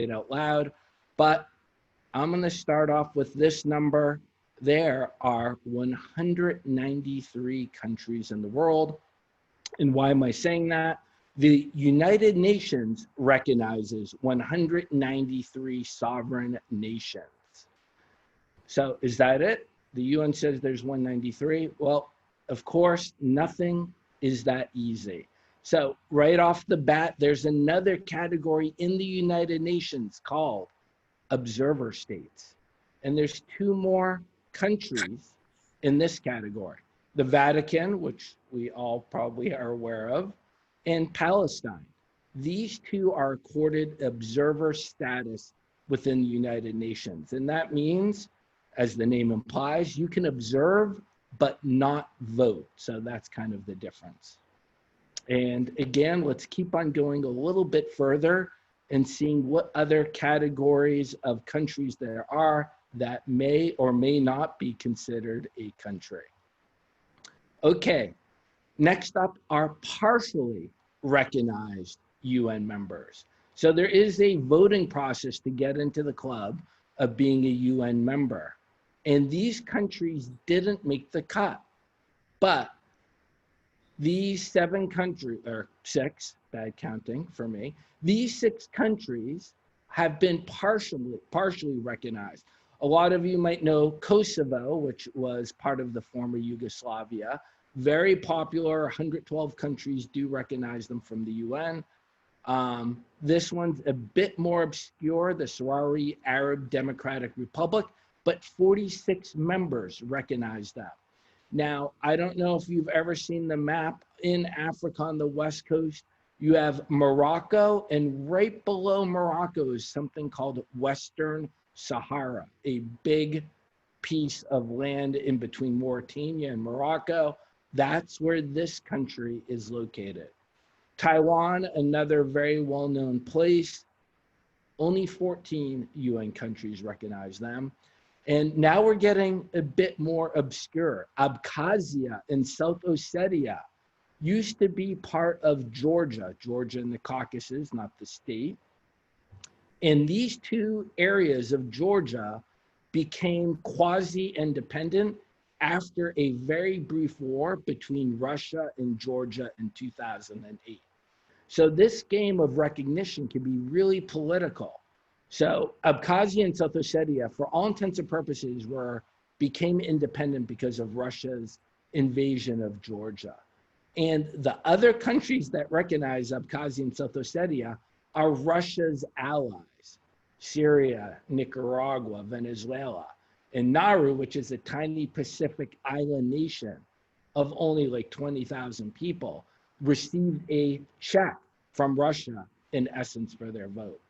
it out loud, but I'm going to start off with this number. There are 193 countries in the world. And why am I saying that? The United Nations recognizes 193 sovereign nations. So is that it? The UN says there's 193. Well, of course, nothing is that easy. So right off the bat, there's another category in the United Nations called observer states. And there's two more countries in this category: the Vatican, which we all probably are aware of, and Palestine. These two are accorded observer status within the United Nations. And that means, as the name implies, you can observe but not vote. So that's kind of the difference. And again, let's keep on going a little bit further and seeing what other categories of countries there are that may or may not be considered a country. Okay, next up are partially recognized UN members. So there is a voting process to get into the club of being a UN member. And these countries didn't make the cut, but these 7 countries, or 6, bad counting for me, these 6 countries have been partially recognized. A lot of you might know Kosovo, which was part of the former Yugoslavia. Very popular, 112 countries do recognize them from the UN. This one's a bit more obscure, the Sahrawi Arab Democratic Republic, but 46 members recognize them. Now, I don't know if you've ever seen the map in Africa on the West Coast. You have Morocco, and right below Morocco is something called Western Sahara, a big piece of land in between Mauritania and Morocco. That's where this country is located. Taiwan, another very well-known place. Only 14 UN countries recognize them. And now we're getting a bit more obscure. Abkhazia and South Ossetia used to be part of Georgia in the Caucasus, not the state. And these two areas of Georgia became quasi-independent after a very brief war between Russia and Georgia in 2008. So this game of recognition can be really political. So Abkhazia and South Ossetia, for all intents and purposes, became independent because of Russia's invasion of Georgia. And the other countries that recognize Abkhazia and South Ossetia are Russia's allies: Syria, Nicaragua, Venezuela. And Nauru, which is a tiny Pacific island nation of only like 20,000 people, received a check from Russia, in essence, for their vote.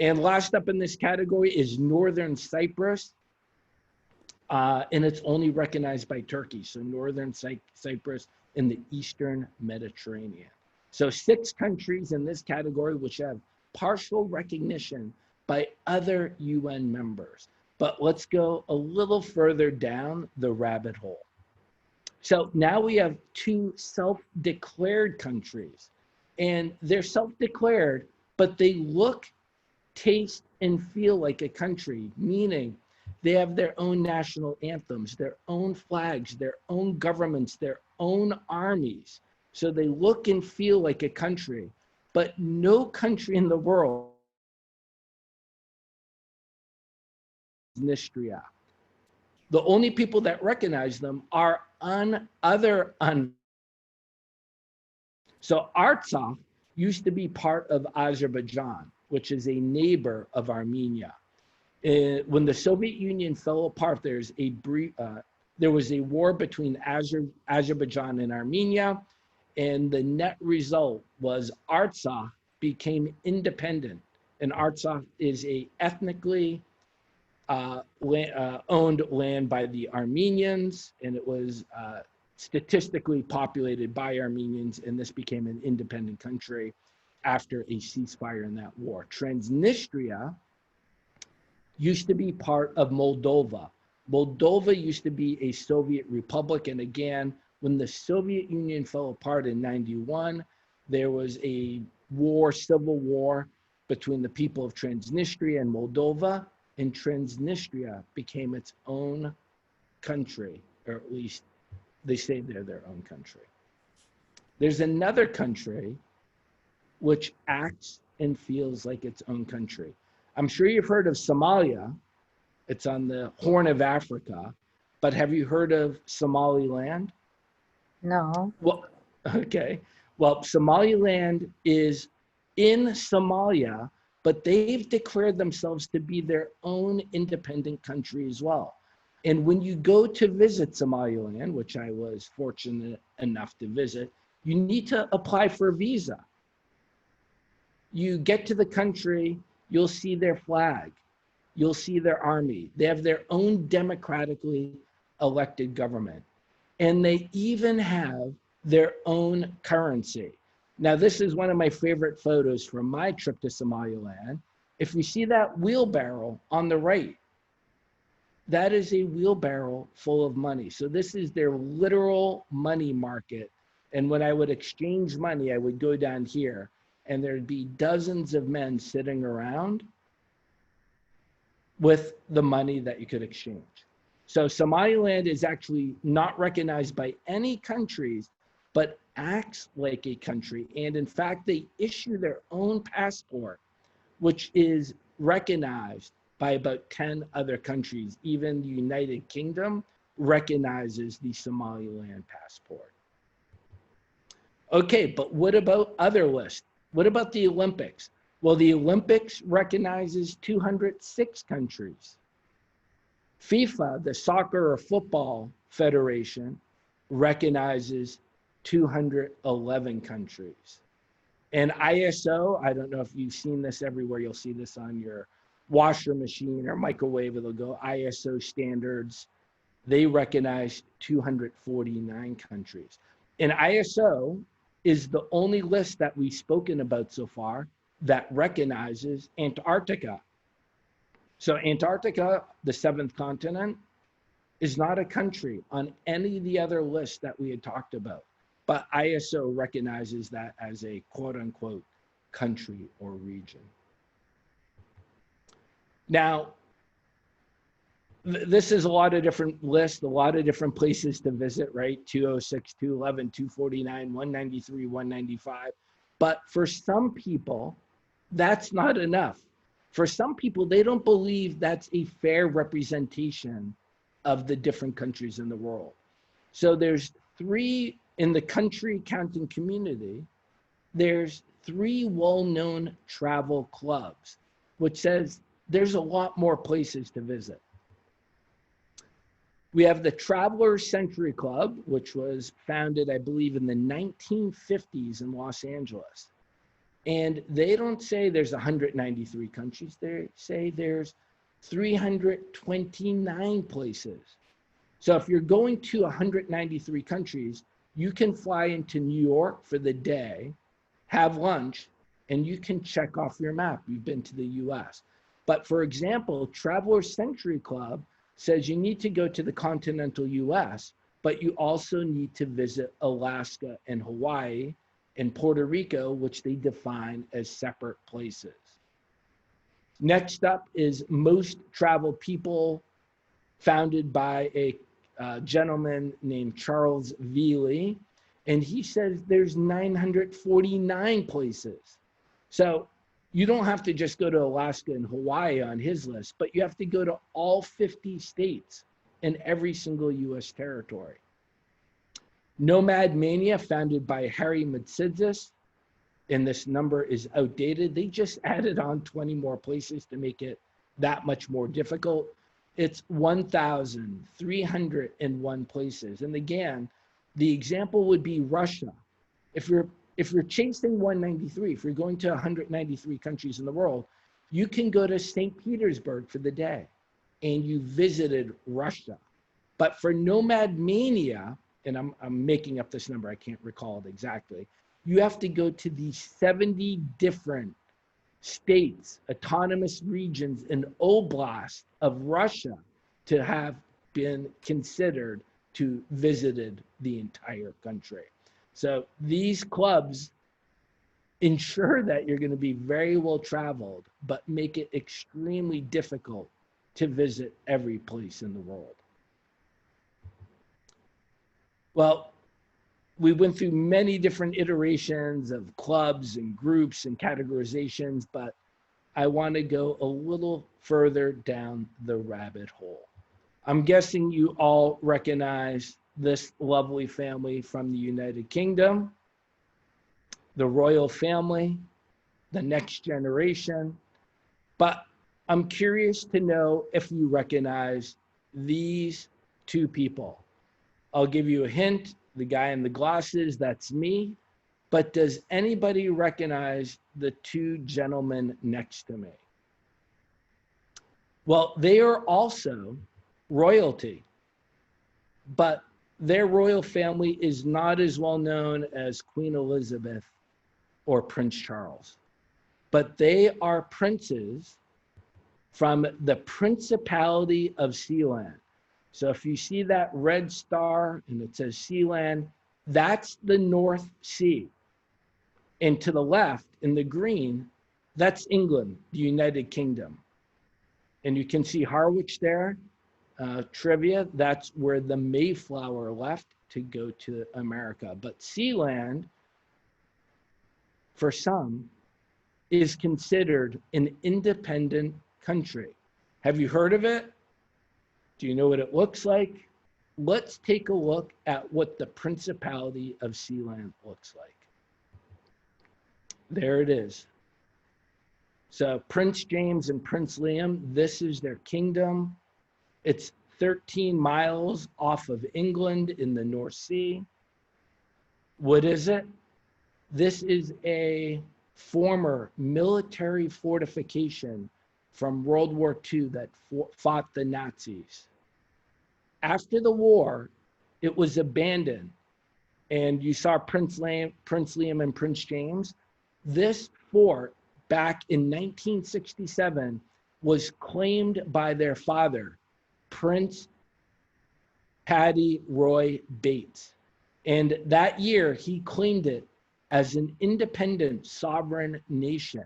And last up in this category is Northern Cyprus, and it's only recognized by Turkey. So Northern Cyprus in the Eastern Mediterranean. So 6 countries in this category which have partial recognition by other UN members. But let's go a little further down the rabbit hole. So now we have 2 self-declared countries, and they're self-declared, but they look, taste, and feel like a country, meaning they have their own national anthems, their own flags, their own governments, their own armies. So they look and feel like a country, but no country in the world is Nistria. The only people that recognize them are So Artsakh used to be part of Azerbaijan, which is a neighbor of Armenia. When the Soviet Union fell apart, there was a war between Azerbaijan and Armenia, and the net result was Artsakh became independent. And Artsakh is a ethnically owned land by the Armenians, and it was statistically populated by Armenians, and this became an independent country after a ceasefire in that war. Transnistria used to be part of Moldova. Moldova used to be a Soviet republic, and again, when the Soviet Union fell apart in '91, there was a war, civil war. between the people of Transnistria and Moldova, and Transnistria became its own country, or at least they say they're their own country. There's another country which acts and feels like its own country. I'm sure you've heard of Somalia. It's on the Horn of Africa, but have you heard of Somaliland? No. Well, okay. Well, Somaliland is in Somalia, but they've declared themselves to be their own independent country as well. And when you go to visit Somaliland, which I was fortunate enough to visit, you need to apply for a visa. You get to the country, you'll see their flag, you'll see their army. They have their own democratically elected government. And they even have their own currency. Now, this is one of my favorite photos from my trip to Somaliland. If you see that wheelbarrow on the right, that is a wheelbarrow full of money. So this is their literal money market. And when I would exchange money, I would go down here and there'd be dozens of men sitting around with the money that you could exchange. So Somaliland is actually not recognized by any countries, but acts like a country. And in fact, they issue their own passport, which is recognized by about 10 other countries. Even the United Kingdom recognizes the Somaliland passport. Okay, but what about other lists? What about the Olympics? Well, the Olympics recognizes 206 countries. FIFA, the soccer or football federation, recognizes 211 countries. And ISO, I don't know if you've seen this everywhere, you'll see this on your washer machine or microwave, it'll go ISO standards. They recognize 249 countries. And ISO is the only list that we've spoken about so far that recognizes Antarctica. So Antarctica, the seventh continent, is not a country on any of the other lists that we had talked about. But ISO recognizes that as a quote unquote country or region. Now, this is a lot of different lists, a lot of different places to visit, right? 206, 211, 249, 193, 195. But for some people, that's not enough. For some people, they don't believe that's a fair representation of the different countries in the world. So there's three, in the country counting community, there's three well-known travel clubs, which says there's a lot more places to visit. We have the Travelers Century Club, which was founded, I believe, in the 1950s in Los Angeles. And they don't say there's 193 countries. They say there's 329 places. So if you're going to 193 countries, you can fly into New York for the day, have lunch, and you can check off your map. You've been to the US. But for example, Travelers Century Club says you need to go to the continental US, but you also need to visit Alaska and Hawaii and Puerto Rico, which they define as separate places. Next up is Most Travel People, founded by a gentleman named Charles Veely, and he says there's 949 places. So you don't have to just go to Alaska and Hawaii on his list, but you have to go to all 50 states and every single US territory. Nomad Mania, founded by Harry Matsidzis, and this number is outdated. They just added on 20 more places to make it that much more difficult. It's 1,301 places. And again, the example would be Russia. If you're chasing 193, if you're going to 193 countries in the world, you can go to St. Petersburg for the day and you visited Russia. But for Nomad Mania, and I'm making up this number, I can't recall it exactly, you have to go to the 70 different states, autonomous regions, and oblasts of Russia to have been considered to visited the entire country. So these clubs ensure that you're going to be very well traveled, but make it extremely difficult to visit every place in the world. Well, we went through many different iterations of clubs and groups and categorizations, but I want to go a little further down the rabbit hole. I'm guessing you all recognize this lovely family from the United Kingdom, the royal family, the next generation. But I'm curious to know if you recognize these two people. I'll give you a hint. The guy in the glasses, that's me. But does anybody recognize the two gentlemen next to me? Well, they are also royalty, but their royal family is not as well known as Queen Elizabeth or Prince Charles, but they are princes from the Principality of Sealand. So if you see that red star and it says Sealand, that's the North Sea. And to the left in the green, that's England, the United Kingdom. And you can see Harwich there. Trivia, that's where the Mayflower left to go to America. But Sealand, for some, is considered an independent country. Have you heard of it? Do you know what it looks like? Let's take a look at what the Principality of Sealand looks like. There it is. So Prince James and Prince Liam, this is their kingdom. It's 13 miles off of England in the North Sea. What is it? This is a former military fortification from World War II that fought the Nazis. After the war, it was abandoned. And you saw Prince Liam and Prince James. This fort back in 1967 was claimed by their father, Prince Paddy Roy Bates. And that year, he claimed it as an independent sovereign nation.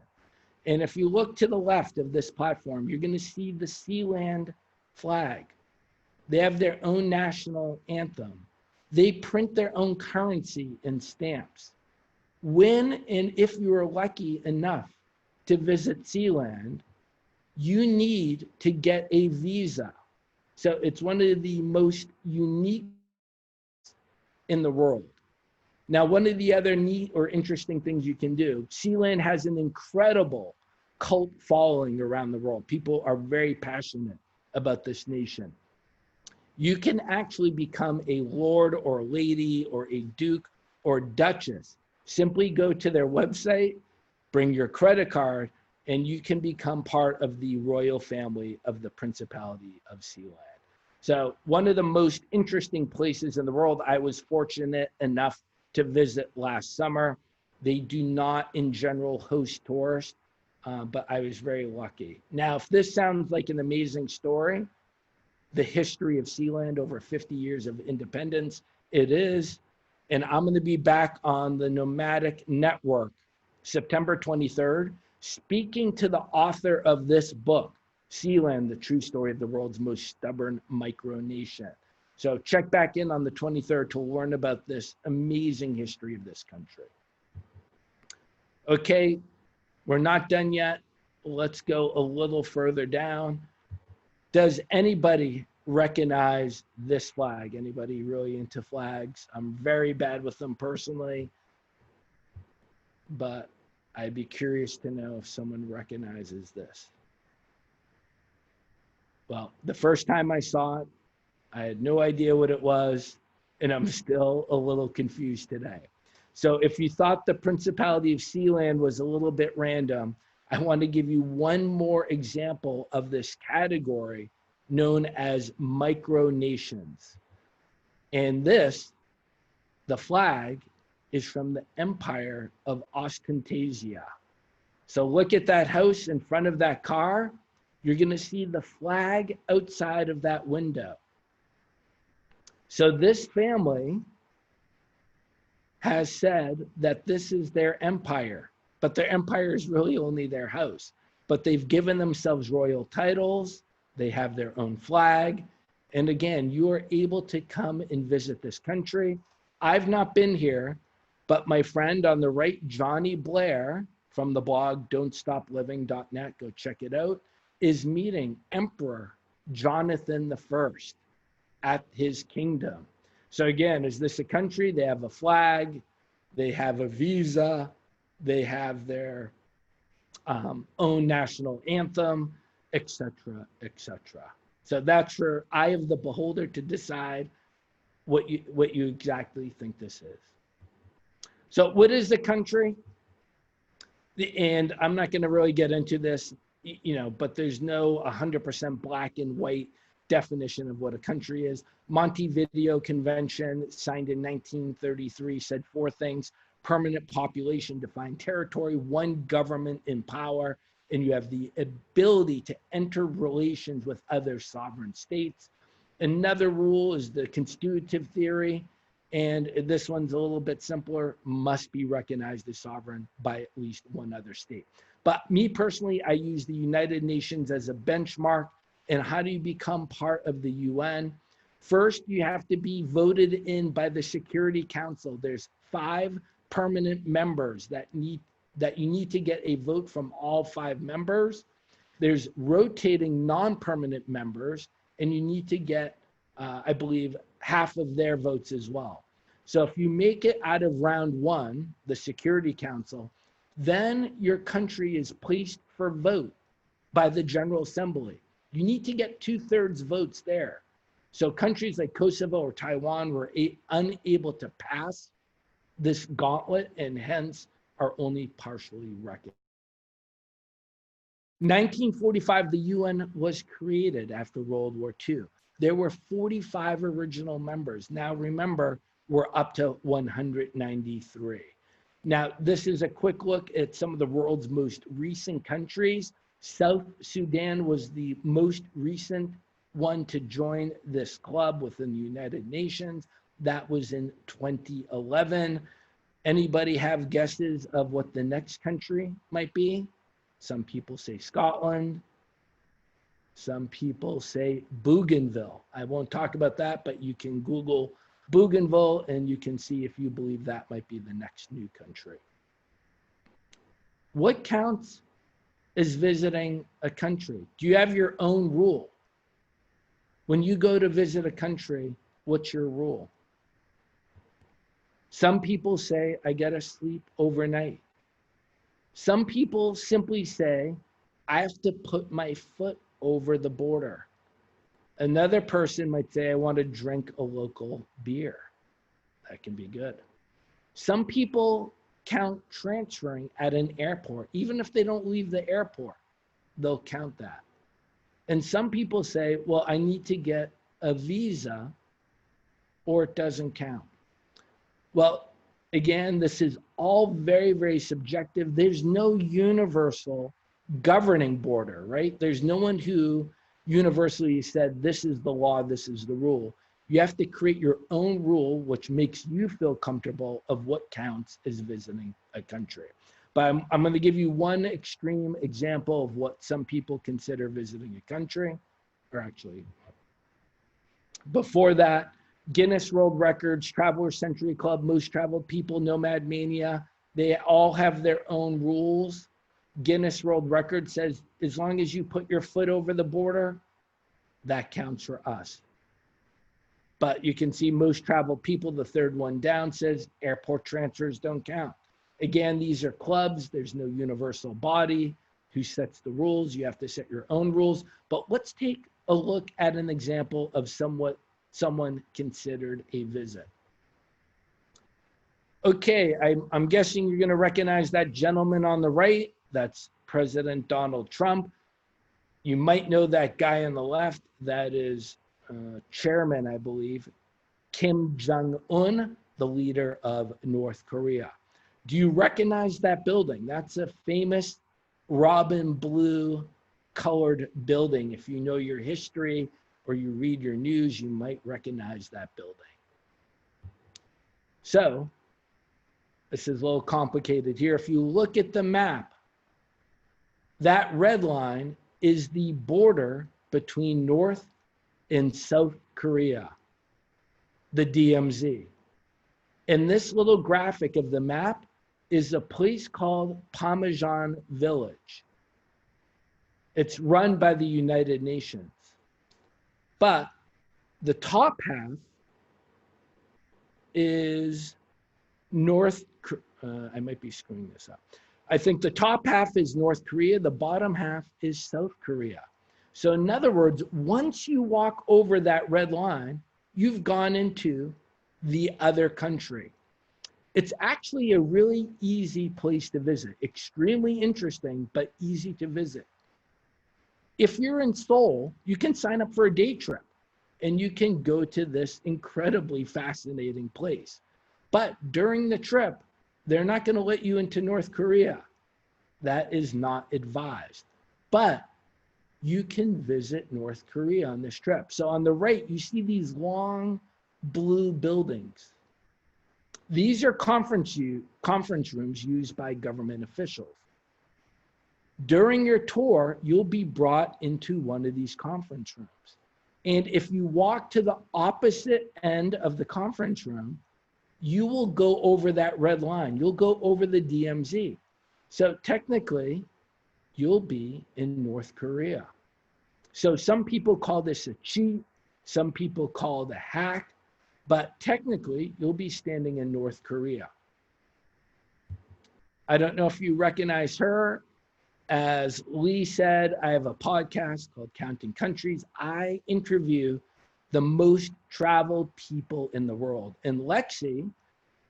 And if you look to the left of this platform, you're going to see the Sealand flag. They have their own national anthem. They print their own currency and stamps. When and if you are lucky enough to visit Sealand, you need to get a visa. So it's one of the most unique in the world. Now, one of the other neat or interesting things you can do, Sealand has an incredible cult following around the world. People are very passionate about this nation. You can actually become a lord or lady or a duke or duchess. Simply go to their website, bring your credit card, and you can become part of the royal family of the Principality of Sealand. So one of the most interesting places in the world, I was fortunate enough to visit last summer. They do not in general host tourists, but I was very lucky. Now, if this sounds like an amazing story, the history of Sealand, over 50 years of independence, it is. And I'm going to be back on the Nomadic Network, September 23rd, speaking to the author of this book, Sealand, the true story of the world's most stubborn micronation. So check back in on the 23rd to learn about this amazing history of this country. Okay, we're not done yet. Let's go a little further down. Does anybody recognize this flag? Anybody really into flags? I'm very bad with them personally, but I'd be curious to know if someone recognizes this. Well, the first time I saw it, I had no idea what it was, and I'm still a little confused today. So if you thought the Principality of Sealand was a little bit random, I want to give you one more example of this category known as micronations. And this, the flag, is from the Empire of Ostentasia. So look at that house in front of that car. You're going to see the flag outside of that window. So this family has said that this is their empire. but their empire is really only their house. But they've given themselves royal titles. They have their own flag. And again, you are able to come and visit this country. I've not been here, but my friend on the right, Johnny Blair, from the blog don'tstopliving.net, go check it out, is meeting Emperor Jonathan I at his kingdom. So again, is this a country? They have a flag, they have a visa, they have their own national anthem, etc., etc. So that's for eye of the beholder to decide what you exactly think this is. So what is the country? And I'm not going to really get into this, but there's no 100% black and white definition of what a country is. Montevideo Convention, signed in 1933, said 4 things: permanent population, defined territory, one government in power, and you have the ability to enter relations with other sovereign states. Another rule is the constitutive theory, and this one's a little bit simpler: must be recognized as sovereign by at least one other state. But me personally, I use the United Nations as a benchmark. And how do you become part of the UN? First, you have to be voted in by the Security Council. There's 5 permanent members that you need to get a vote from all 5 members. There's rotating non-permanent members, and you need to get, I believe, half of their votes as well. So if you make it out of round 1, the Security Council, then your country is placed for vote by the General Assembly. You need to get 2/3 votes there. So countries like Kosovo or Taiwan were unable to pass this gauntlet and hence are only partially recognized. 1945, the UN was created after World War II. There were 45 original members. Now remember, we're up to 193. Now, this is a quick look at some of the world's most recent countries. South Sudan was the most recent one to join this club within the United Nations. That was in 2011. Anybody have guesses of what the next country might be? Some people say Scotland. Some people say Bougainville. I won't talk about that, but you can Google Bougainville and you can see if you believe that might be the next new country. What counts as visiting a country? Do you have your own rule? When you go to visit a country, what's your rule? Some people say, I gotta sleep overnight. Some people simply say, I have to put my foot over the border. Another person might say, I want to drink a local beer. That can be good. Some people count transferring at an airport. Even if they don't leave the airport, they'll count that. And some people say, well, I need to get a visa or it doesn't count. Well, again, this is all very, very subjective. There's no universal governing border, right? There's no one who universally said, this is the law, this is the rule. You have to create your own rule, which makes you feel comfortable of what counts as visiting a country. But I'm going to give you one extreme example of what some people consider visiting a country, or actually, before that, Guinness World Records, Traveler Century Club, Most Traveled People, Nomad Mania, they all have their own rules. Guinness World Records says, as long as you put your foot over the border, that counts for us. But you can see Most Traveled People, the third one down, says airport transfers don't count. Again, these are clubs. There's no universal body who sets the rules. You have to set your own rules. But let's take a look at an example of someone considered a visit. Okay, I'm guessing you're going to recognize that gentleman on the right. That's President Donald Trump. You might know that guy on the left. That is Chairman, I believe, Kim Jong-un, the leader of North Korea. Do you recognize that building? That's a famous robin blue colored building. If you know your history or you read your news, you might recognize that building. So This is a little complicated here. If you look at the map, that red line is the border between North and South Korea, the DMZ. And this little graphic of the map is a place called Parmesan Village. It's run by the United Nations. But the top half is I might be screwing this up. I think the top half is North Korea, the bottom half is South Korea. So in other words, once you walk over that red line, you've gone into the other country. It's actually a really easy place to visit, extremely interesting, but easy to visit. If you're in Seoul, you can sign up for a day trip and you can go to this incredibly fascinating place. But during the trip, they're not going to let you into North Korea. That is not advised. But you can visit North Korea on this trip. So on the right, you see these long blue buildings. These are conference rooms used by government officials. During your tour, you'll be brought into one of these conference rooms. And if you walk to the opposite end of the conference room, you will go over that red line. You'll go over the DMZ. So technically, you'll be in North Korea. So some people call this a cheat. Some people call it a hack. But technically, you'll be standing in North Korea. I don't know if you recognize her. As Lee said, I have a podcast called Counting Countries. I interview the most traveled people in the world. And Lexi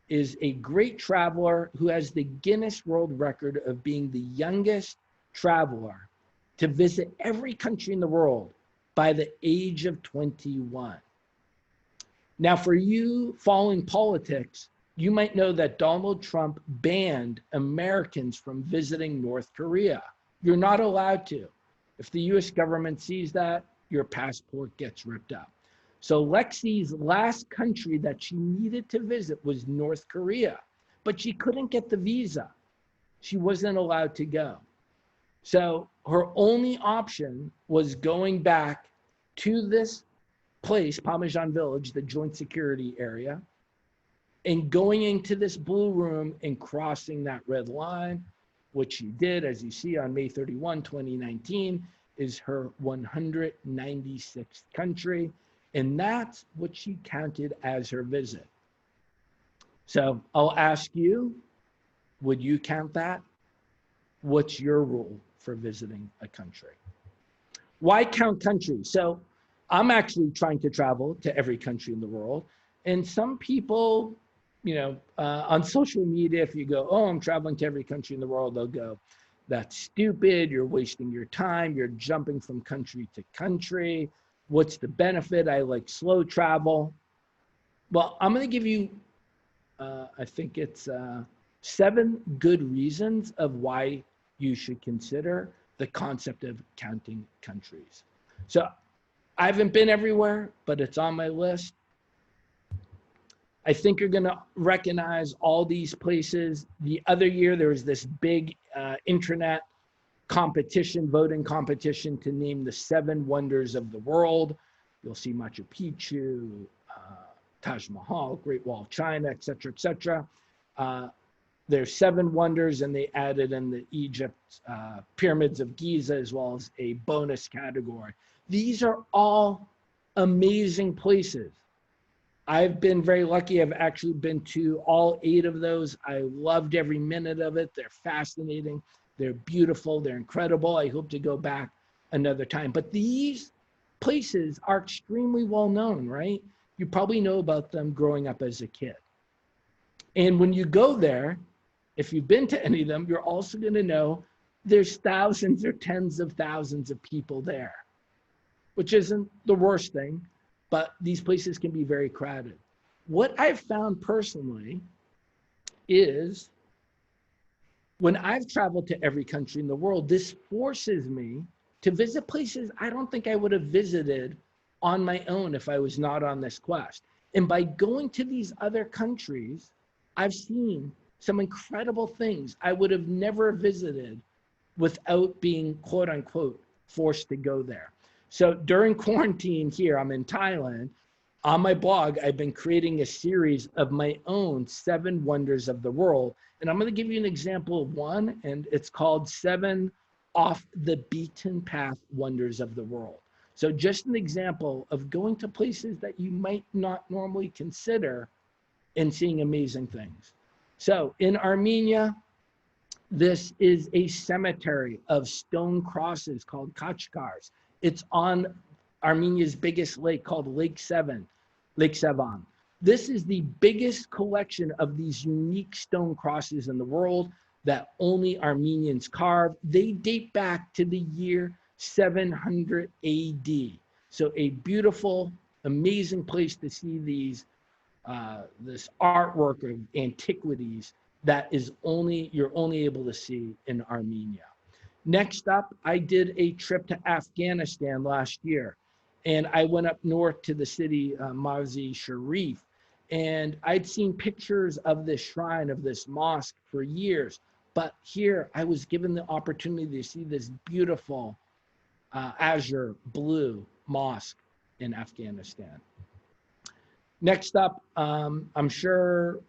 is a great traveler who has the Guinness World Record of being the youngest traveler to visit every country in the world by the age of 21. Now, for you following politics, you might know that Donald Trump banned Americans from visiting North Korea. You're not allowed to. If the US government sees that, your passport gets ripped up. So Lexi's last country that she needed to visit was North Korea, but she couldn't get the visa. She wasn't allowed to go. So her only option was going back to this place, Parmesan Village, the joint security area, and going into this blue room and crossing that red line, which she did, as you see, on May 31, 2019, is her 196th country. And that's what she counted as her visit. So I'll ask you, would you count that? What's your rule for visiting a country? Why count countries? So I'm actually trying to travel to every country in the world. And some people, on social media, if you go, oh, I'm traveling to every country in the world, they'll go, that's stupid. You're wasting your time. You're jumping from country to country. What's the benefit? I like slow travel. Well, I'm going to give you, I think it's 7 good reasons of why you should consider the concept of counting countries. So I haven't been everywhere, but it's on my list. I think you're going to recognize all these places. The other year, there was this big internet competition, voting competition to name the 7 wonders of the world. You'll see Machu Picchu, Taj Mahal, Great Wall of China, et cetera, et cetera. There's 7 wonders, and they added in the Egypt pyramids of Giza as well as a bonus category. These are all amazing places. I've been very lucky. I've actually been to all 8 of those. I loved every minute of it. They're fascinating. They're beautiful. They're incredible. I hope to go back another time. But these places are extremely well known, right? You probably know about them growing up as a kid. And when you go there, if you've been to any of them, you're also going to know there's thousands or tens of thousands of people there, which isn't the worst thing, but these places can be very crowded. What I've found personally is when I've traveled to every country in the world, this forces me to visit places I don't think I would have visited on my own if I was not on this quest. And by going to these other countries, I've seen some incredible things I would have never visited without being, quote unquote, forced to go there. So during quarantine here, I'm in Thailand. On my blog, I've been creating a series of my own 7 wonders of the world. And I'm going to give you an example of one, and it's called 7 Off the Beaten Path Wonders of the World. So just an example of going to places that you might not normally consider and seeing amazing things. So in Armenia, this is a cemetery of stone crosses called Kachkars. It's on Armenia's biggest lake called Lake Sevan. This is the biggest collection of these unique stone crosses in the world that only Armenians carve. They date back to the year 700 AD. So a beautiful, amazing place to see these this artwork of antiquities that is you're only able to see in Armenia. Next up, I did a trip to Afghanistan last year, and I went up north to the city Mazi Sharif, and I'd seen pictures of this shrine, of this mosque for years, but here I was given the opportunity to see this beautiful azure blue mosque in Afghanistan. Next up, I'm sure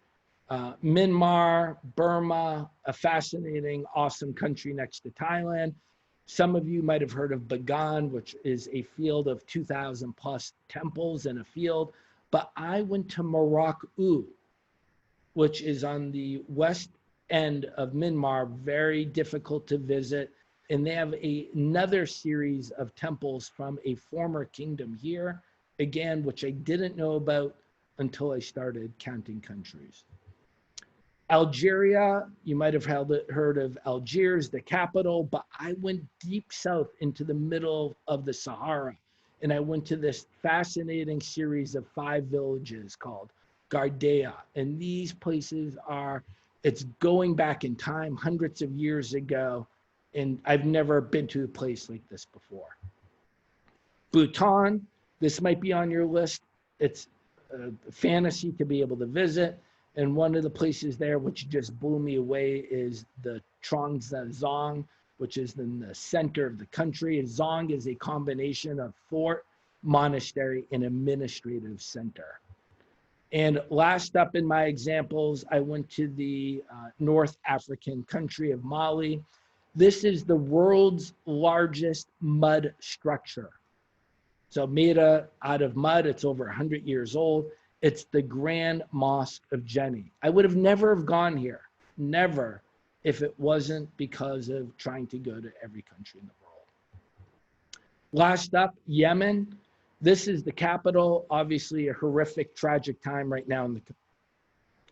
Myanmar, Burma, a fascinating, awesome country next to Thailand. Some of you might have heard of Bagan, which is a field of 2,000 plus temples in a field. But I went to Morocco, which is on the west end of Myanmar, very difficult to visit. And they have another series of temples from a former kingdom here, again, which I didn't know about until I started counting countries. Algeria, you might have heard of Algiers, the capital, but I went deep south into the middle of the Sahara, and I went to this fascinating series of 5 villages called Gardea. And these places it's going back in time, hundreds of years ago, and I've never been to a place like this before. Bhutan, this might be on your list. It's a fantasy to be able to visit. And one of the places there which just blew me away is the Trongsa Zong, which is in the center of the country. And Zong is a combination of fort, monastery, and administrative center. And last up in my examples, I went to the North African country of Mali. This is the world's largest mud structure. So made out of mud, it's over 100 years old. It's the Grand Mosque of Jenny. I would have never gone here, never, if it wasn't because of trying to go to every country in the world. Last up, Yemen. This is the capital, obviously a horrific, tragic time right now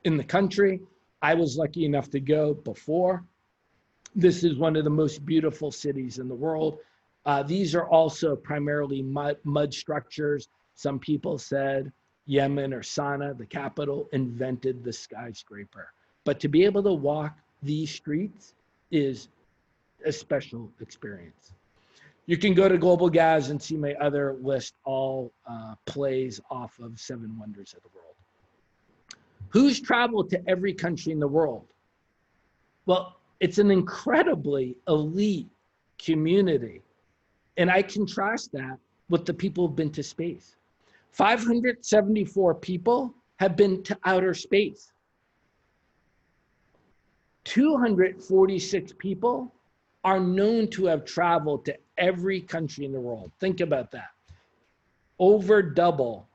in the country. I was lucky enough to go before. This is one of the most beautiful cities in the world. These are also primarily mud structures. Some people said Yemen or Sana'a, the capital, invented the skyscraper. But to be able to walk these streets is a special experience. You can go to Global Gaz and see my other list, all plays off of 7 Wonders of the World. Who's traveled to every country in the world? Well, it's an incredibly elite community. And I contrast that with the people who've been to space. 574 people have been to outer space. 246 people are known to have traveled to every country in the world. Think about that. Over double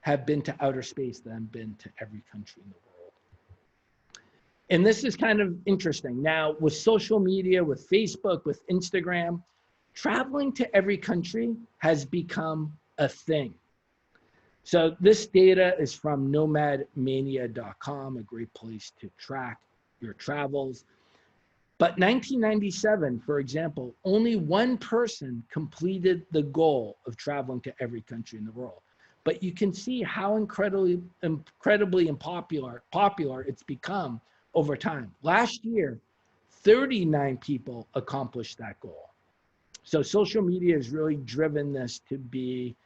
have been to outer space than been to every country in the world. And this is kind of interesting. Now, with social media, with Facebook, with Instagram, traveling to every country has become a thing. So this data is from nomadmania.com, a great place to track your travels. But 1997, for example, only 1 person completed the goal of traveling to every country in the world. But you can see how incredibly popular it's become over time. Last year, 39 people accomplished that goal. So social media has really driven this to be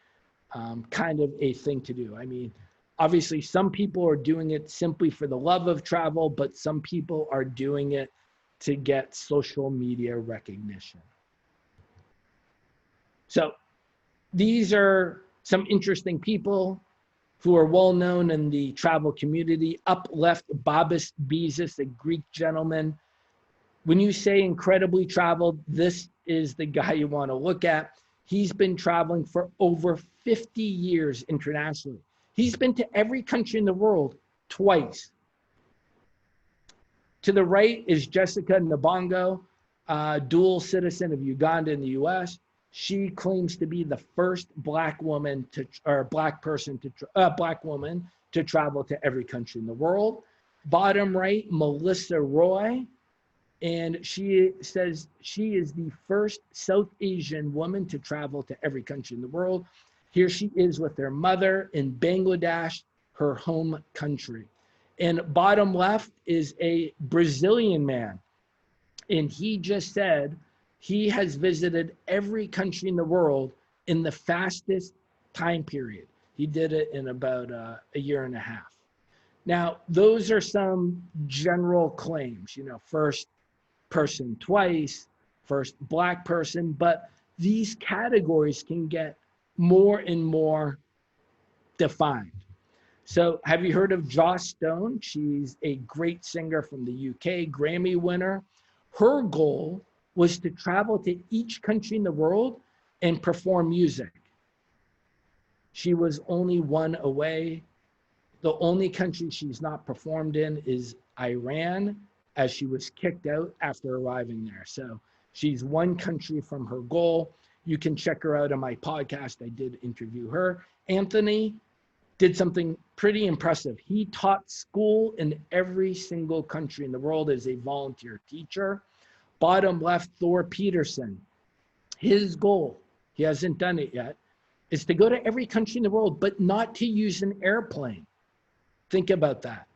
kind of a thing to do. I mean, Obviously, some people are doing it simply for the love of travel, but some people are doing it to get social media recognition. So these are some interesting people who are well known in the travel community. Up left, Babis Bezos, a Greek gentleman. When you say incredibly traveled, this is the guy you want to look at. He's been traveling for over 50 years internationally. He's been to every country in the world twice. To the right is Jessica Nabongo, dual citizen of Uganda and the US. She claims to be the first black woman black woman to travel to every country in the world. Bottom right, Melissa Roy, and she says she is the first South Asian woman to travel to every country in the world. Here she is with her mother in Bangladesh, her home country. And bottom left is a Brazilian man, and he just said he has visited every country in the world in the fastest time period. He did it in about a year and a half. Now, those are some general claims, first person twice, first black person, but these categories can get more and more defined. So have you heard of Joss Stone? She's a great singer from the UK, Grammy winner. Her goal was to travel to each country in the world and perform music. She was only one away. The only country she's not performed in is Iran, as she was kicked out after arriving there. So she's one country from her goal. You can check her out on my podcast. I did interview her. Anthony did something pretty impressive. He taught school in every single country in the world as a volunteer teacher. Bottom left, Thor Peterson. His goal, he hasn't done it yet, is to go to every country in the world, but not to use an airplane. Think about that.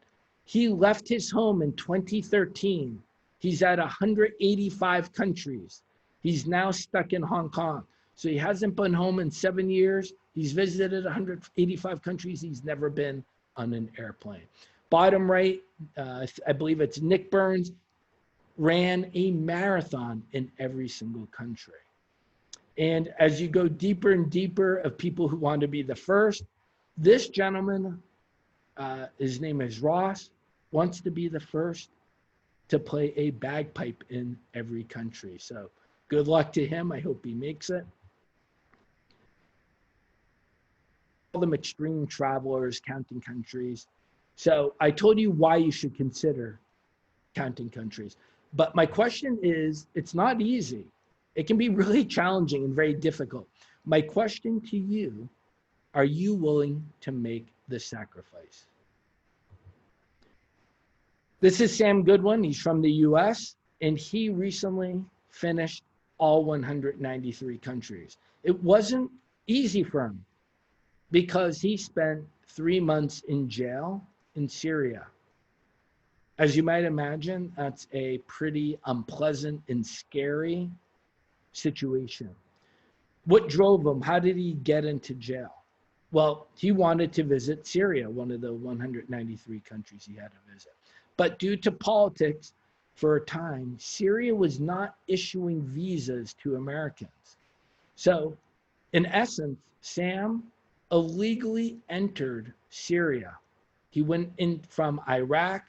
He left his home in 2013. He's at 185 countries. He's now stuck in Hong Kong. So he hasn't been home in 7 years. He's visited 185 countries. He's never been on an airplane. Bottom right, I believe it's Nick Burns, ran a marathon in every single country. And as you go deeper and deeper of people who want to be the first, this gentleman, his name is Ross, wants to be the first to play a bagpipe in every country. So good luck to him. I hope he makes it. All them extreme travelers counting countries. So I told you why you should consider counting countries. But my question is, it's not easy. It can be really challenging and very difficult. My question to you, are you willing to make the sacrifice? This is Sam Goodwin. He's from the US, and he recently finished all 193 countries. It wasn't easy for him because he spent 3 months in jail in Syria. As you might imagine, that's a pretty unpleasant and scary situation. What drove him? How did he get into jail? Well, he wanted to visit Syria, one of the 193 countries he had to visit. But due to politics, for a time, Syria was not issuing visas to Americans. So, in essence, Sam illegally entered Syria. He went in from Iraq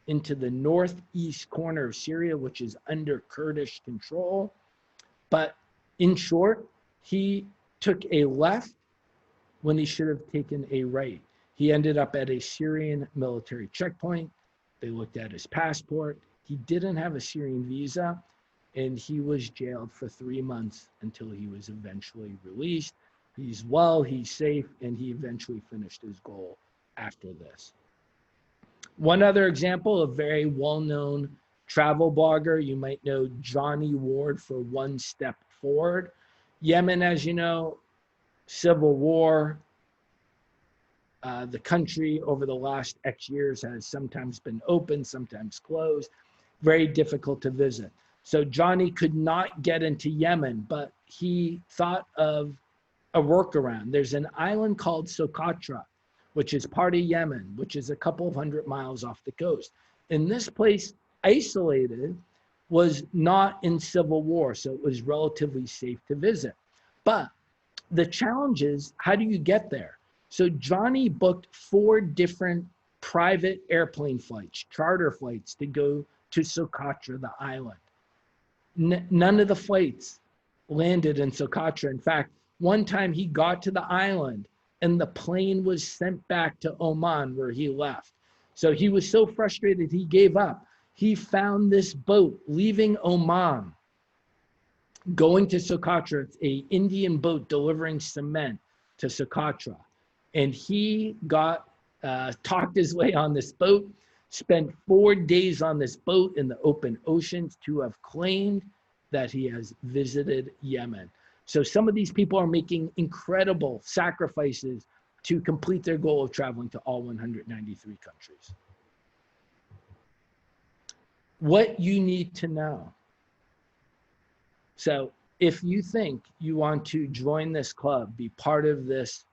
into the northeast corner of Syria, which is under Kurdish control. But in short, he took a left when he should have taken a right. He ended up at a Syrian military checkpoint. They looked at his passport. He didn't have a Syrian visa, and he was jailed for 3 months until he was eventually released. He's well, he's safe, and he eventually finished his goal after this. One other example, a very well-known travel blogger, you might know Johnny Ward for One Step Forward. Yemen, as you know, civil war. The country over the last X years has sometimes been open, sometimes closed, very difficult to visit. So Johnny could not get into Yemen, but he thought of a workaround. There's an island called Socotra, which is part of Yemen, which is a couple of 100 miles off the coast. And this place, isolated, was not in civil war, so it was relatively safe to visit. But the challenge is, how do you get there? So Johnny booked 4 different private airplane flights, charter flights, to go to Socotra, the island. None of the flights landed in Socotra. In fact, one time he got to the island and the plane was sent back to Oman, where he left. So he was so frustrated, he gave up. He found this boat leaving Oman, going to Socotra. It's an Indian boat delivering cement to Socotra. And he got talked his way on this boat, spent 4 days on this boat in the open oceans to have claimed that he has visited Yemen. So some of these people are making incredible sacrifices to complete their goal of traveling to all 193 countries. What you need to know. So if you think you want to join this club, be part of this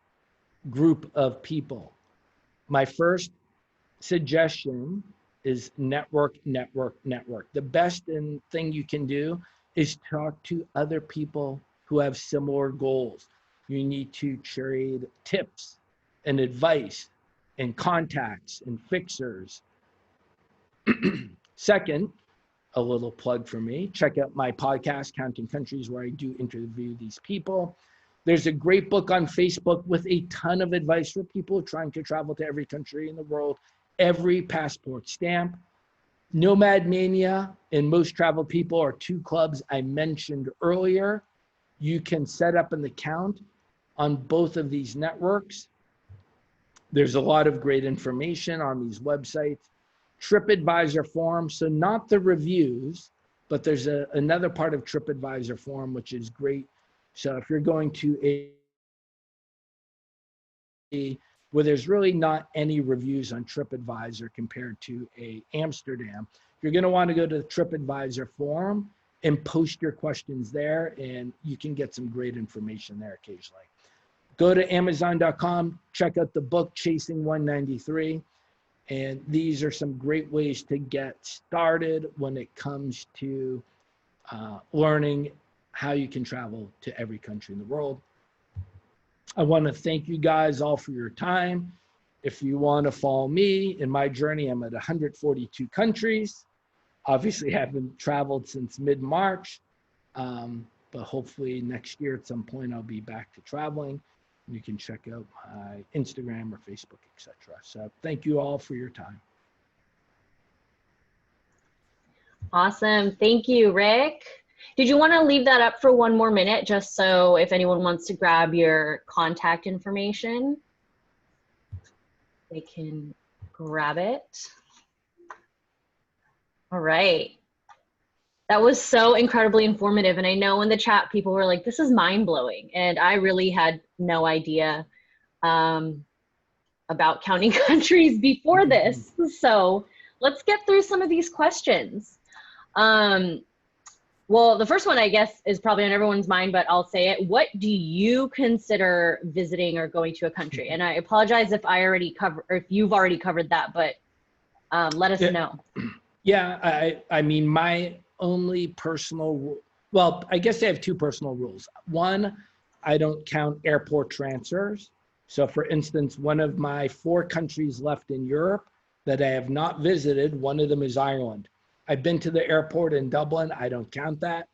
group of people, my first suggestion is network, network, network. The best thing you can do is talk to other people who have similar goals. You need to trade tips and advice and contacts and fixers. Second, a little plug for me, check out my podcast, Counting Countries, where I do interview these people. There's a great book on Facebook with a ton of advice for people trying to travel to every country in the world, every passport stamp. Nomad Mania and Most Travel People are 2 clubs I mentioned earlier. You can set up an account on both of these networks. There's a lot of great information on these websites. TripAdvisor forum, so not the reviews, but there's another part of TripAdvisor forum, which is great. So if you're going to where there's really not any reviews on TripAdvisor compared to Amsterdam, you're going to want to go to the TripAdvisor forum and post your questions there, and you can get some great information there occasionally. Go to Amazon.com, check out the book, Chasing 193. And these are some great ways to get started when it comes to learning how you can travel to every country in the world. I want to thank you guys all for your time. If you want to follow me in my journey, I'm at 142 countries. Obviously, I haven't traveled since mid-March, but hopefully next year at some point I'll be back to traveling. You can check out my Instagram or Facebook, etc. So thank you all for your time. Awesome. Thank you, Rick. Did you want to leave that up for 1 more minute, just so if anyone wants to grab your contact information, they can grab it? All right. That was so incredibly informative. And I know in the chat, people were like, this is mind blowing. And I really had no idea about counting countries before this. So let's get through some of these questions. Well, the first one, I guess, is probably on everyone's mind, but I'll say it. What do you consider visiting or going to a country? And I apologize if I already covered, or if you've already covered that, but let us know. Yeah, I mean, my only personal, well, I guess I have 2 personal rules. One, I don't count airport transfers. So for instance, one of my 4 countries left in Europe that I have not visited, one of them is Ireland. I've been to the airport in Dublin. I don't count that.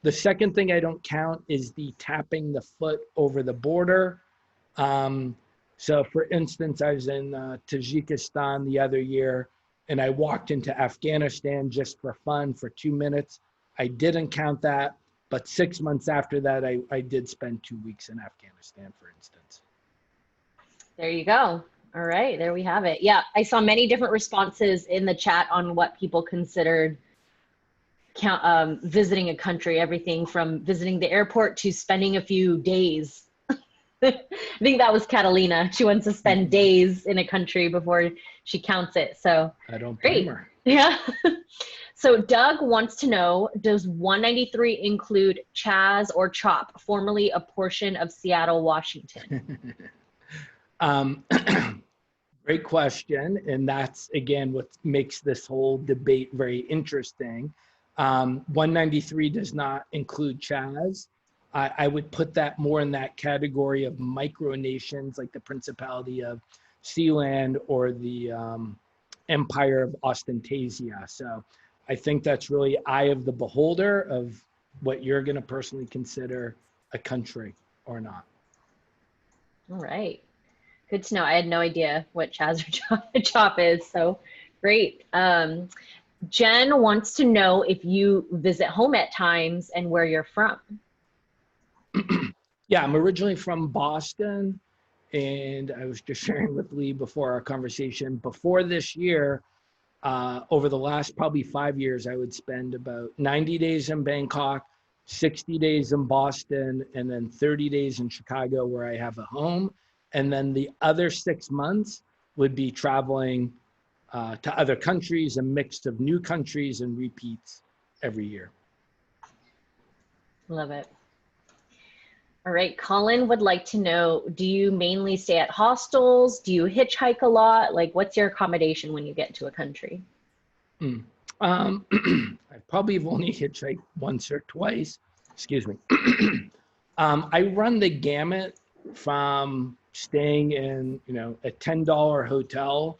The second thing I don't count is the tapping the foot over the border. So for instance, I was in Tajikistan the other year, and I walked into Afghanistan just for fun for 2 minutes. I didn't count that, but 6 months after that, I did spend 2 weeks in Afghanistan, for instance. There you go. All right, there we have it. Yeah, I saw many different responses in the chat on what people considered visiting a country, everything from visiting the airport to spending a few days. I think that was Catalina. She wants to spend days in a country before she counts it. So I don't blame her. Yeah. So Doug wants to know, does 193 include Chaz or Chop, formerly a portion of Seattle, Washington? Great question. And that's, again, what makes this whole debate very interesting. 193 does not include Chaz. I would put that more in that category of micronations like the Principality of Sealand or the Empire of Ostentasia. So I think that's really eye of the beholder of what you're going to personally consider a country or not. All right. Good to know. I had no idea what Chaz or Chop is, so great. Jen wants to know if you visit home at times and where you're from. Yeah, I'm originally from Boston, and I was just sharing with Lee before our conversation. Before this year, over the last probably 5 years, I would spend about 90 days in Bangkok, 60 days in Boston, and then 30 days in Chicago where I have a home. And then the other 6 months would be traveling to other countries, a mix of new countries and repeats every year. Love it. All right, Colin would like to know, do you mainly stay at hostels? Do you hitchhike a lot? Like, what's your accommodation when you get to a country? I probably have only hitchhiked once or twice. Excuse me. I run the gamut from staying in, a $10 hotel,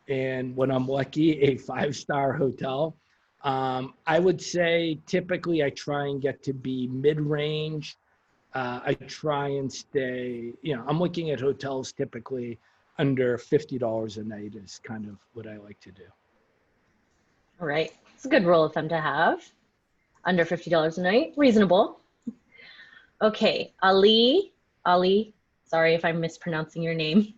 and when I'm lucky, a 5-star hotel. I would say typically I try and get to be mid-range. I try and stay, I'm looking at hotels typically under $50 a night is kind of what I like to do. All right, it's a good rule of thumb to have. Under $50 a night, reasonable. Okay, Ali, sorry if I'm mispronouncing your name.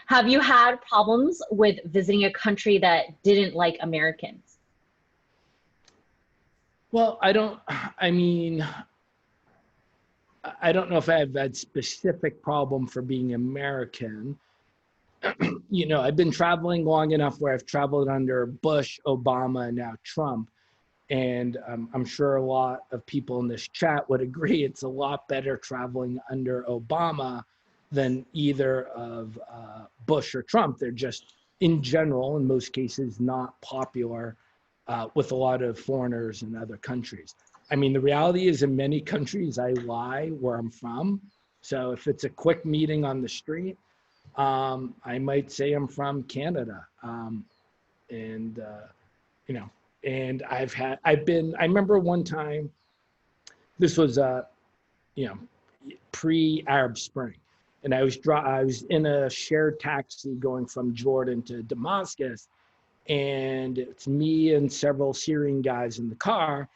Have you had problems with visiting a country that didn't like Americans? Well, I don't know if I have that specific problem for being American. I've been traveling long enough where I've traveled under Bush, Obama, and now Trump. And I'm sure a lot of people in this chat would agree it's a lot better traveling under Obama than either of Bush or Trump. They're just, in general, in most cases, not popular with a lot of foreigners in other countries. I mean, the reality is in many countries, I lie where I'm from. So if it's a quick meeting on the street, I might say I'm from Canada. And I remember one time, this was, pre-Arab Spring. And I was in a shared taxi going from Jordan to Damascus. And it's me and several Syrian guys in the car.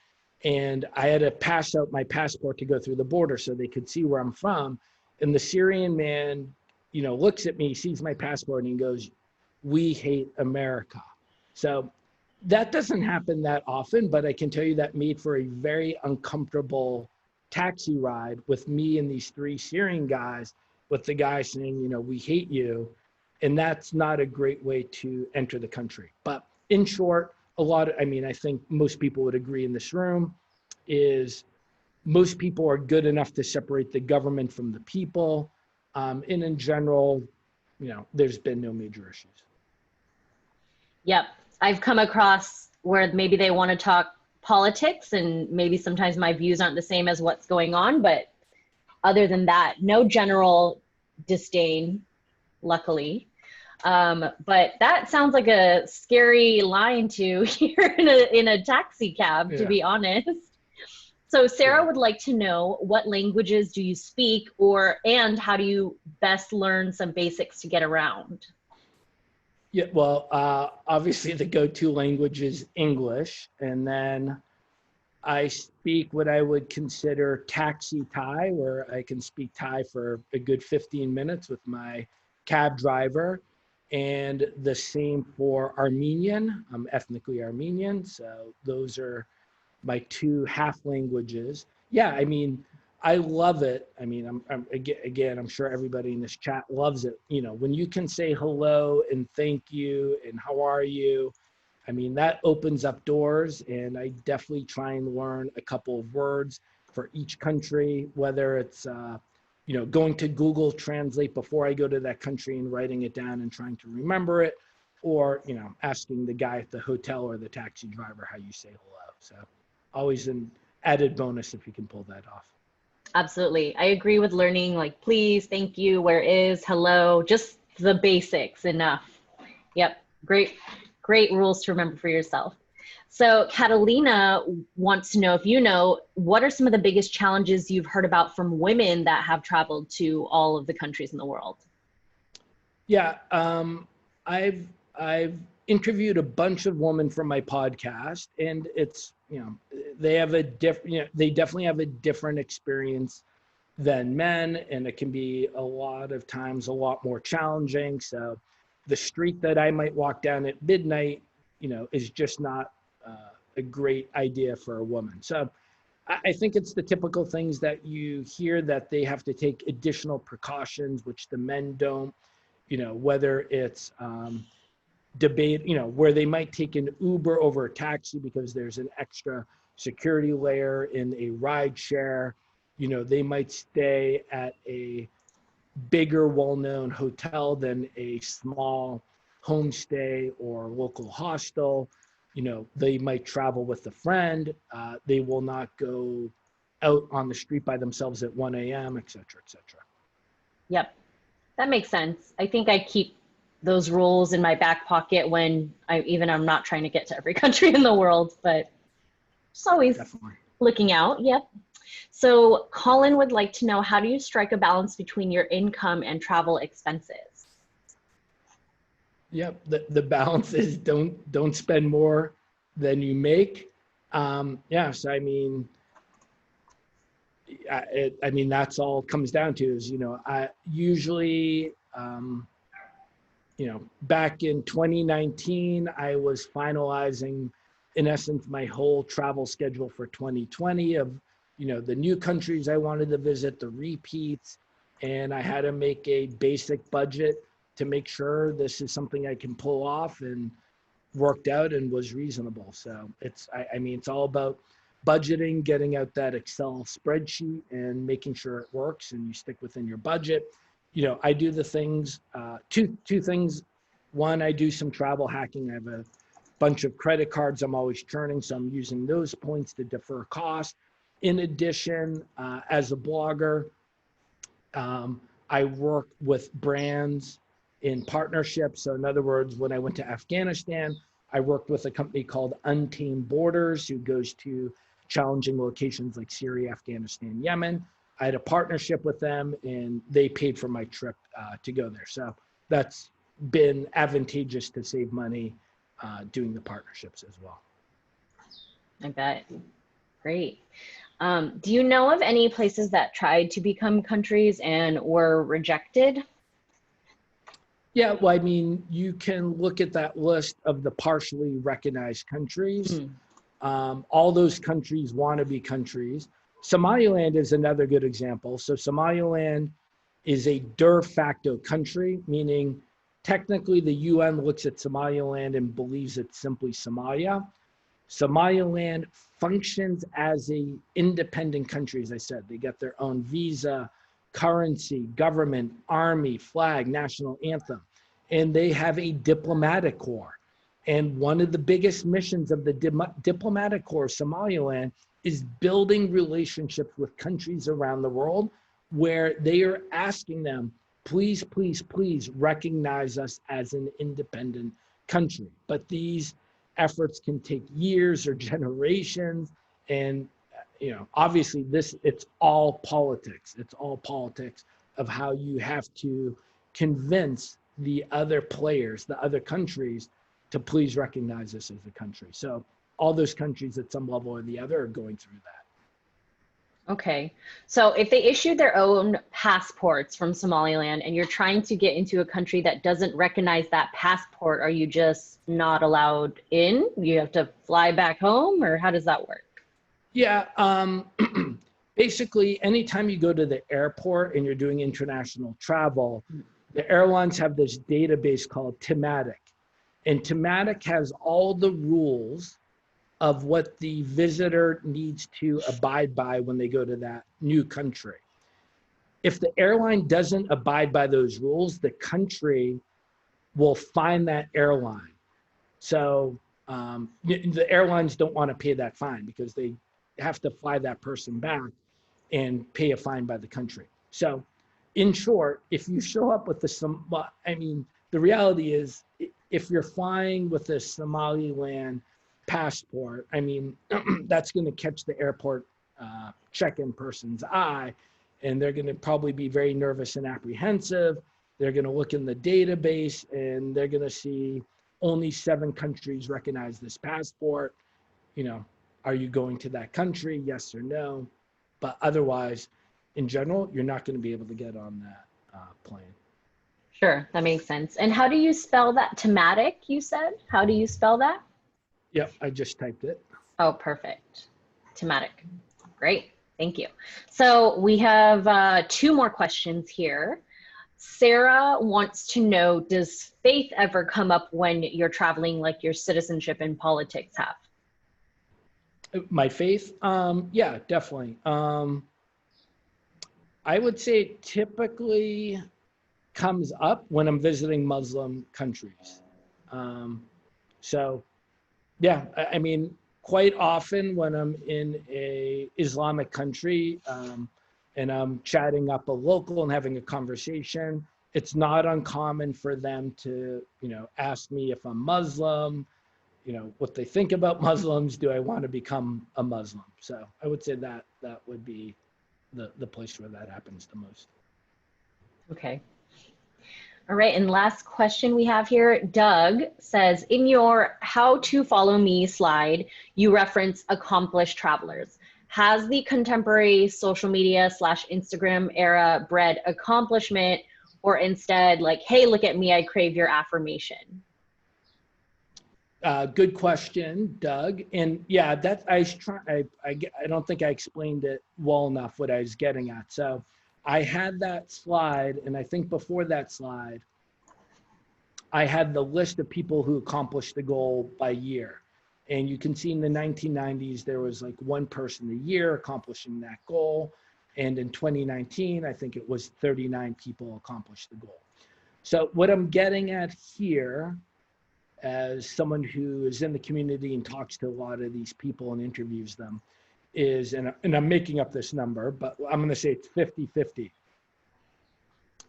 And I had to pass out my passport to go through the border so they could see where I'm from. And the Syrian man, looks at me, sees my passport, and he goes, "We hate America." So that doesn't happen that often, but I can tell you that made for a very uncomfortable taxi ride with me and these 3 Syrian guys, with the guy saying, "We hate you." And that's not a great way to enter the country. But in short, I think most people would agree in this room is most people are good enough to separate the government from the people. And in general, there's been no major issues. Yep. I've come across where maybe they want to talk politics and maybe sometimes my views aren't the same as what's going on. But other than that, no general disdain, luckily. But that sounds like a scary line to hear in a taxi cab, to be honest. So Sarah would like to know, what languages do you speak, and how do you best learn some basics to get around? Yeah, well, obviously the go-to language is English, and then I speak what I would consider taxi Thai, where I can speak Thai for a good 15 minutes with my cab driver. And the same for Armenian. I'm ethnically Armenian, so those are my 2 half languages. Yeah, I mean, I love it. I mean, I'm sure everybody in this chat loves it. When you can say hello and thank you and how are you, I mean, that opens up doors. And I definitely try and learn a couple of words for each country, whether it's going to Google Translate before I go to that country and writing it down and trying to remember it, or, asking the guy at the hotel or the taxi driver how you say hello. So always an added bonus if you can pull that off. Absolutely. I agree with learning like please, thank you, where is, hello, just the basics enough. Yep. Great rules to remember for yourself. So Catalina wants to know if you know, what are some of the biggest challenges you've heard about from women that have traveled to all of the countries in the world? Yeah, I've interviewed a bunch of women for my podcast, and it's, they have a different, they definitely have a different experience than men, and it can be a lot of times a lot more challenging. So the street that I might walk down at midnight, is just not a great idea for a woman. So I think it's the typical things that you hear, that they have to take additional precautions, which the men don't, whether it's debate, where they might take an Uber over a taxi because there's an extra security layer in a ride share. They might stay at a bigger, well-known hotel than a small homestay or local hostel. They might travel with a friend. They will not go out on the street by themselves at 1 a.m., et cetera, et cetera. Yep, that makes sense. I think I keep those rules in my back pocket when I'm not trying to get to every country in the world, but just always Definitely looking out. Yep. So Colin would like to know, how do you strike a balance between your income and travel expenses? Yep. The balance is don't spend more than you make. Yes. I mean, that's all it comes down to is, I usually, back in 2019, I was finalizing, in essence, my whole travel schedule for 2020 of, the new countries I wanted to visit, the repeats, and I had to make a basic budget to make sure this is something I can pull off, and worked out and was reasonable. So it's all about budgeting, getting out that Excel spreadsheet and making sure it works and you stick within your budget. I do the things, two things. One, I do some travel hacking. I have a bunch of credit cards I'm always churning, so I'm using those points to defer cost. In addition, as a blogger, I work with brands in partnership. So in other words, when I went to Afghanistan, I worked with a company called Untamed Borders, who goes to challenging locations like Syria, Afghanistan, Yemen. I had a partnership with them, and they paid for my trip to go there. So that's been advantageous to save money doing the partnerships as well. I bet. Great. Do you know of any places that tried to become countries and were rejected? Yeah, well, you can look at that list of the partially recognized countries. All those countries want to be countries. Somaliland is another good example. So Somaliland is a de facto country, meaning technically the UN looks at Somaliland and believes it's simply Somalia. Somaliland functions as an independent country, as I said. They get their own visa, currency, government, army, flag, national anthem, and they have a diplomatic corps. And one of the biggest missions of the diplomatic corps of Somaliland is building relationships with countries around the world where they are asking them, please, please, please recognize us as an independent country. But these efforts can take years or generations. And, obviously it's all politics. It's all politics of how you have to convince the other players, the other countries, to please recognize us as a country. So all those countries at some level or the other are going through that. Okay. So if they issued their own passports from Somaliland and you're trying to get into a country that doesn't recognize that passport, are you just not allowed in? You have to fly back home, or how does that work? Yeah. Basically, anytime you go to the airport and you're doing international travel, the airlines have this database called Thematic. And Thematic has all the rules of what the visitor needs to abide by when they go to that new country. If the airline doesn't abide by those rules, the country will fine that airline. So the airlines don't want to pay that fine because they have to fly that person back and pay a fine by the country. So in short, if you show up with the reality is if you're flying with a Somaliland passport, that's going to catch the airport check-in person's eye, and they're going to probably be very nervous and apprehensive. They're going to look in the database and they're going to see only 7 countries recognize this passport. Are you going to that country? Yes or no? But otherwise, in general, you're not going to be able to get on that plane. Sure, that makes sense. And how do you spell that? Nomadic, you said? How do you spell that? Yep, I just typed it. Oh, perfect. Nomadic. Great, thank you. So we have 2 more questions here. Sarah wants to know, does faith ever come up when you're traveling, like your citizenship and politics have? My faith? Yeah, definitely. I would say it typically comes up when I'm visiting Muslim countries. So yeah, quite often when I'm in a Islamic country and I'm chatting up a local and having a conversation, it's not uncommon for them to, ask me if I'm Muslim, what they think about Muslims. Do I want to become a Muslim? So I would say that would be the place where that happens the most. Okay. All right, and last question we have here, Doug says, in your how to follow me slide, you reference accomplished travelers. Has the contemporary social media / Instagram era bred accomplishment, or instead like, hey, look at me, I crave your affirmation? Good question, Doug. And yeah, I don't think I explained it well enough what I was getting at. So I had that slide, and I think before that slide, I had the list of people who accomplished the goal by year. And you can see in the 1990s, there was like 1 person a year accomplishing that goal. And in 2019, I think it was 39 people accomplished the goal. So what I'm getting at here, as someone who is in the community and talks to a lot of these people and interviews them, is, and I'm making up this number, but I'm going to say it's 50-50.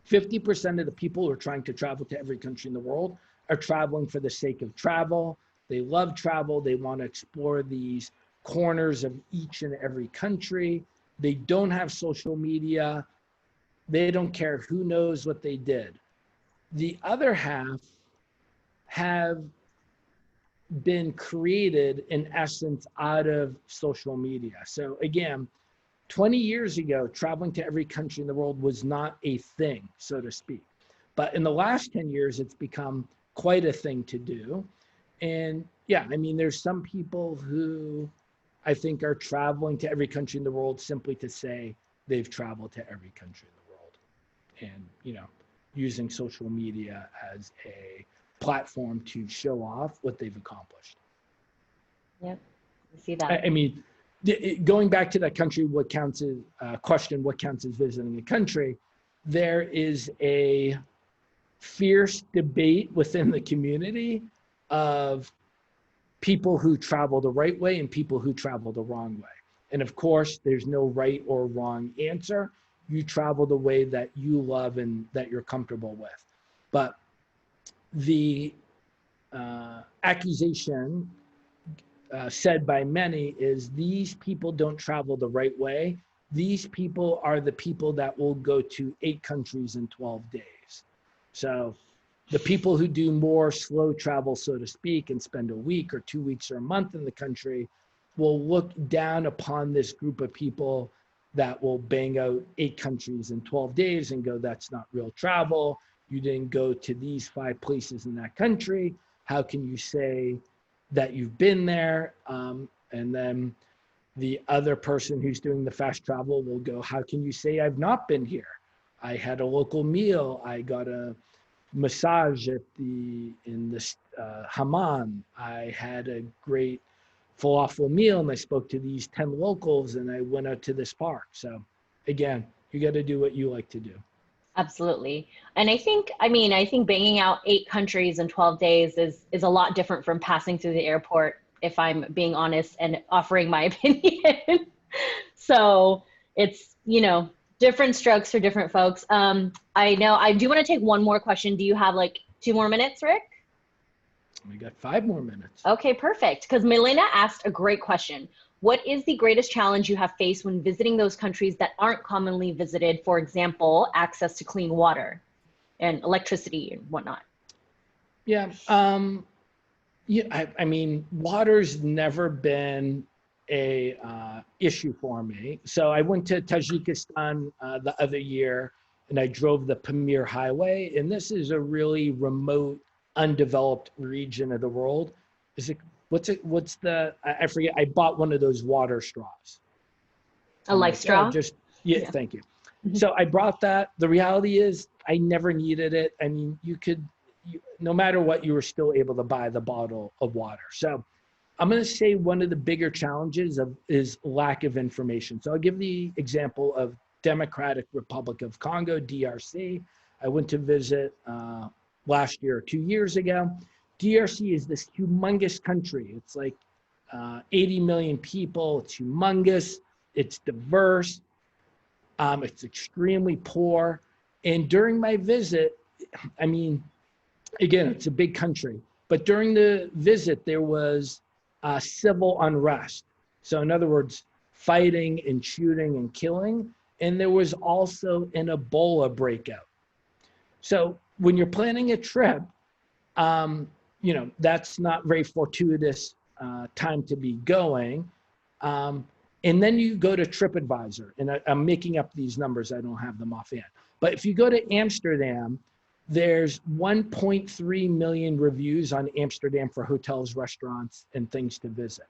50% of the people who are trying to travel to every country in the world are traveling for the sake of travel. They love travel. They want to explore these corners of each and every country. They don't have social media. They don't care who knows what they did. The other half have been created in essence out of social media. So again, 20 years ago, traveling to every country in the world was not a thing, so to speak. But in the last 10 years, it's become quite a thing to do. And yeah, there's some people who I think are traveling to every country in the world simply to say they've traveled to every country in the world. And, using social media as a platform to show off what they've accomplished. Yep, I see that. Going back to that country, what counts as visiting a country, there is a fierce debate within the community of people who travel the right way and people who travel the wrong way. And of course, there's no right or wrong answer. You travel the way that you love and that you're comfortable with. But the accusation said by many is these people don't travel the right way. These people are the people that will go to 8 countries in 12 days. So the people who do more slow travel, so to speak, and spend a week or 2 weeks or a month in the country will look down upon this group of people that will bang out 8 countries in 12 days and go, that's not real travel. You didn't go to these 5 places in that country. How can you say that you've been there? And then the other person who's doing the fast travel will go, how can you say I've not been here? I had a local meal. I got a massage in the hammam. I had a great falafel meal and I spoke to these 10 locals and I went out to this park. So again, You got to do what you like to do. Absolutely. And I think banging out 8 countries in 12 days is a lot different from passing through the airport, if I'm being honest and offering my opinion. So it's, different strokes for different folks. I know I do want to take one more question. Do you have like 2 more minutes, Rick? We got 5 more minutes. Okay, perfect. Because Milena asked a great question. What is the greatest challenge you have faced when visiting those countries that aren't commonly visited? For example, access to clean water and electricity and whatnot. Yeah. I mean, water's never been a issue for me. So I went to Tajikistan the other year, and I drove the Pamir Highway, and this is a really remote, undeveloped region of the world. I forget, I bought one of those water straws. A life straw? Yeah, thank you. So I brought that. The reality is I never needed it. I mean, no matter what, you were still able to buy the bottle of water. So I'm going to say one of the bigger challenges is lack of information. So I'll give the example of Democratic Republic of Congo, DRC. I went to visit last year or 2 years ago. DRC is this humongous country. It's like 80 million people. It's humongous. It's diverse. It's extremely poor. And during my visit, I mean, again, it's a big country, but during the visit, there was civil unrest. So in other words, fighting and shooting and killing. And there was also an Ebola breakout. So when you're planning a trip, that's not very fortuitous time to be going. And then you go to TripAdvisor, and I'm making up these numbers. I don't have them offhand. But if you go to Amsterdam, there's 1.3 million reviews on Amsterdam for hotels, restaurants, and things to visit.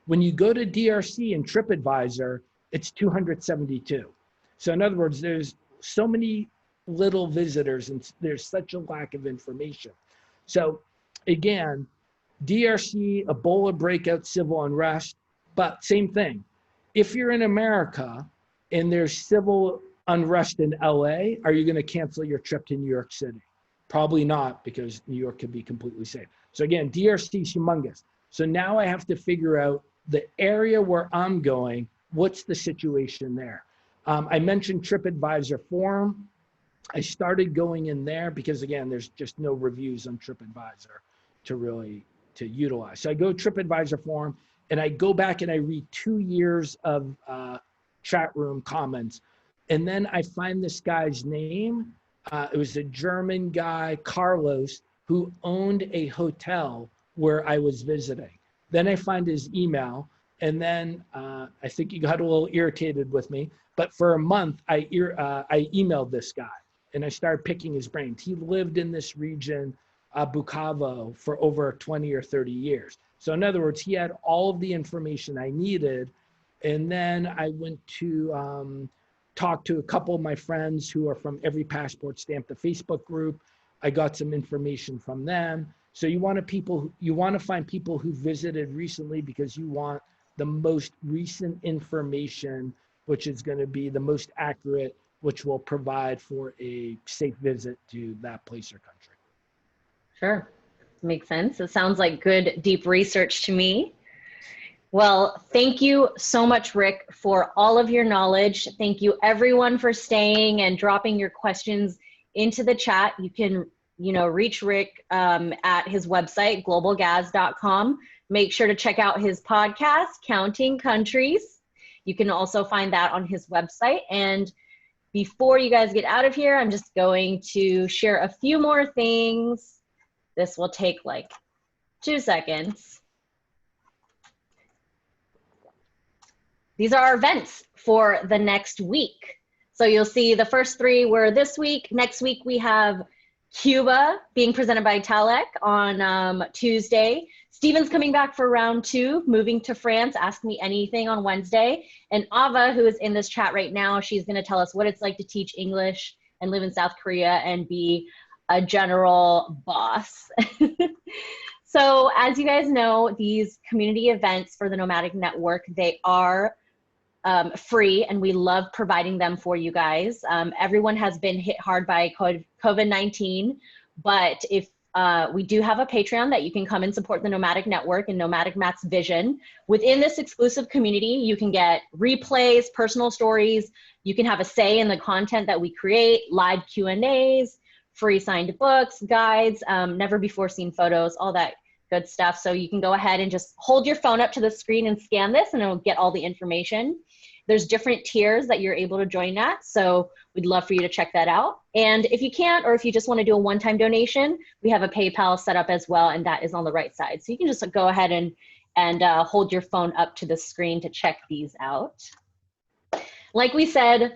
When you go to DRC and TripAdvisor, it's 272. So in other words, there's so many little visitors and there's such a lack of information. So again, DRC, Ebola breakout, civil unrest, but same thing. If you're in America and there's civil unrest in LA, are you going to cancel your trip to New York City? Probably not, because New York could be completely safe. So again, DRC is humongous. So now I have to figure out the area where I'm going, what's the situation there? I mentioned TripAdvisor forum. I started going in there because again, there's just no reviews on TripAdvisor to utilize. So I go TripAdvisor forum and I go back and I read 2 years of chat room comments. And then I find this guy's name. It was a German guy, Carlos, who owned a hotel where I was visiting. Then I find his email, and then I think he got a little irritated with me. But for a month, I emailed this guy, and I started picking his brains. He lived in this region, Bukavu, for over 20 or 30 years. So in other words, he had all of the information I needed. And then I went to talk to a couple of my friends who are from Every Passport Stamp, the Facebook group. I got some information from them. So you want to find people who visited recently because you want the most recent information, which is going to be the most accurate, which will provide for a safe visit to that place or country. Sure, makes sense. It sounds like good, deep research to me. Well, thank you so much, Rick, for all of your knowledge. Thank you, everyone, for staying and dropping your questions into the chat. You can, reach Rick at his website, globalgaz.com. Make sure to check out his podcast, Counting Countries. You can also find that on his website. And before you guys get out of here, I'm just going to share a few more things. This will take like 2 seconds. These are our events for the next week. So you'll see the first 3 were this week. Next week, we have Cuba being presented by Talek on Tuesday. Steven's coming back for round 2, moving to France. Ask Me Anything on Wednesday. And Ava, who is in this chat right now, she's going to tell us what it's like to teach English and live in South Korea and be a general boss. So as you guys know, these community events for the Nomadic Network, they are free, and we love providing them for you guys. Everyone has been hit hard by COVID-19, but if we do have a Patreon that you can come and support the Nomadic Network and Nomadic Matt's vision. Within this exclusive community, you can get replays, personal stories. You can have a say in the content that we create, live Q&As, free signed books, guides, never before seen photos, all that good stuff. So you can go ahead and just hold your phone up to the screen and scan this, and it'll get all the information. There's different tiers that you're able to join at, so we'd love for you to check that out. And if you can't, or if you just want to do a one-time donation, we have a PayPal set up as well, and that is on the right side. So you can just go ahead and hold your phone up to the screen to check these out. Like we said,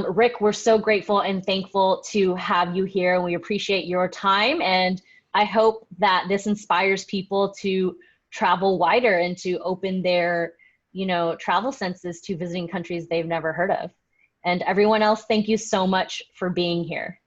Ric, we're so grateful and thankful to have you here, and we appreciate your time. And I hope that this inspires people to travel wider and to open their, travel senses to visiting countries they've never heard of. And everyone else, thank you so much for being here.